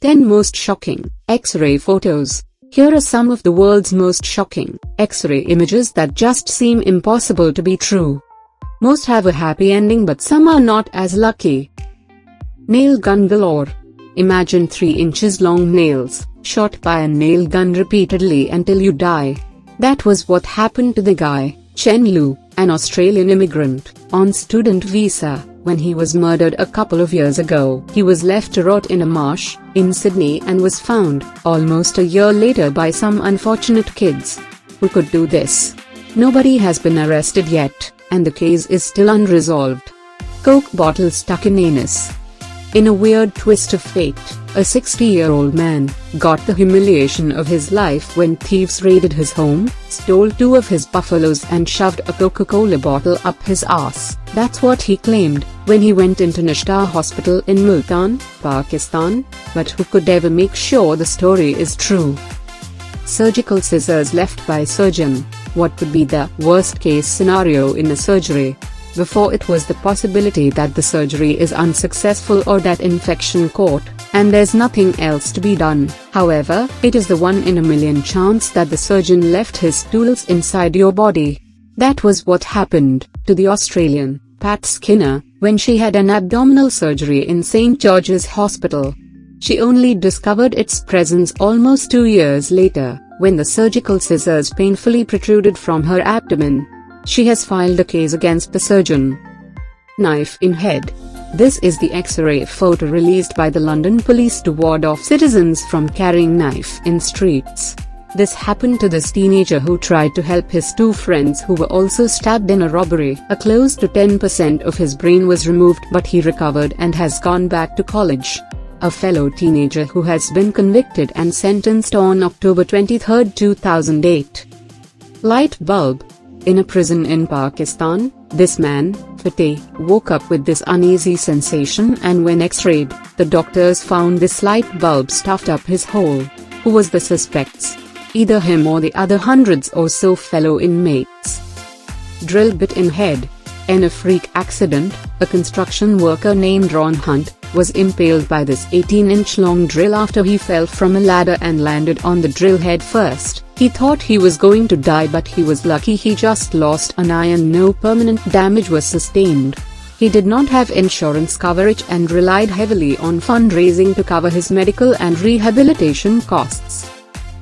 10 Most Shocking X-ray Photos. Here are some of the world's most shocking X-ray images that just seem impossible to be true. Most have a happy ending, but some are not as lucky. Nail gun galore. Imagine 3 inches long nails, shot by a nail gun repeatedly until you die. That was what happened to the guy, Chen Lu, an Australian immigrant, on student visa, when he was murdered a couple of years ago. He was left to rot in a marsh, in Sydney, and was found, almost a year later, by some unfortunate kids. Who could do this? Nobody has been arrested yet, and the case is still unresolved. Coke bottle stuck in anus. In a weird twist of fate, a 60-year-old man got the humiliation of his life when thieves raided his home, stole 2 of his buffaloes and shoved a Coca-Cola bottle up his ass. That's what he claimed when he went into Nishtar Hospital in Multan, Pakistan, but who could ever make sure the story is true? Surgical scissors left by surgeon. What could be the worst-case scenario in a surgery? Before, it was the possibility that the surgery is unsuccessful or that infection caught, and there's nothing else to be done. However, it is the 1 in a million chance that the surgeon left his tools inside your body. That was what happened to the Australian, Pat Skinner, when she had an abdominal surgery in St. George's Hospital. She only discovered its presence almost 2 years later, when the surgical scissors painfully protruded from her abdomen. She has filed a case against the surgeon. Knife in head. This is the X-ray photo released by the London police to ward off citizens from carrying knife in streets. This happened to this teenager who tried to help his 2 friends who were also stabbed in a robbery. A close to 10% of his brain was removed, but he recovered and has gone back to college. A fellow teenager who has been convicted and sentenced on October 23, 2008. Light bulb. In a prison in Pakistan, this man, Fateh, woke up with this uneasy sensation, and when x-rayed, the doctors found this light bulb stuffed up his hole. Who was the suspects? Either him or the other hundreds or so fellow inmates. Drill bit in head. In a freak accident, a construction worker named Ron Hunt was impaled by this 18-inch long drill after he fell from a ladder and landed on the drill head first. He thought he was going to die, but he was lucky he just lost an eye and no permanent damage was sustained. He did not have insurance coverage and relied heavily on fundraising to cover his medical and rehabilitation costs.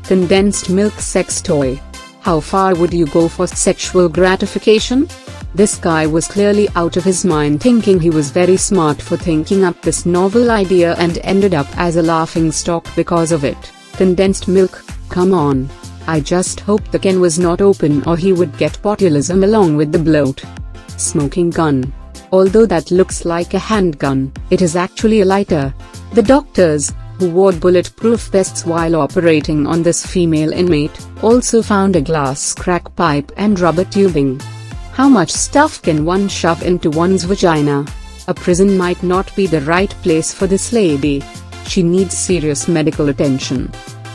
Condensed milk sex toy. How far would you go for sexual gratification? This guy was clearly out of his mind, thinking he was very smart for thinking up this novel idea, and ended up as a laughingstock because of it. Condensed milk, come on. I just hope the can was not open or he would get botulism along with the bloat. Smoking gun. Although that looks like a handgun, it is actually a lighter. The doctors, who wore bulletproof vests while operating on this female inmate, also found a glass crack pipe and rubber tubing. How much stuff can one shove into one's vagina? A prison might not be the right place for this lady. She needs serious medical attention.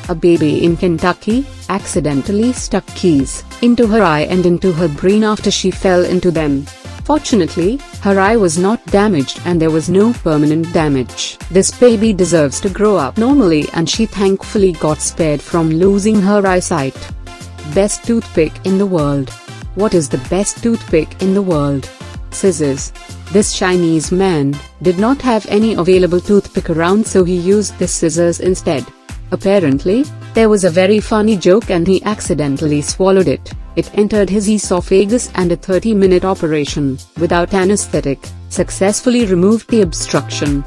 A baby in Kentucky accidentally stuck keys into her eye and into her brain after she fell into them. Fortunately, her eye was not damaged and there was no permanent damage. This baby deserves to grow up normally, and she thankfully got spared from losing her eyesight. Best toothpick in the world. What is the best toothpick in the world? Scissors. This Chinese man did not have any available toothpick around, so he used the scissors instead. Apparently, there was a very funny joke and he accidentally swallowed it. It entered his esophagus, and a 30-minute operation, without anesthetic, successfully removed the obstruction.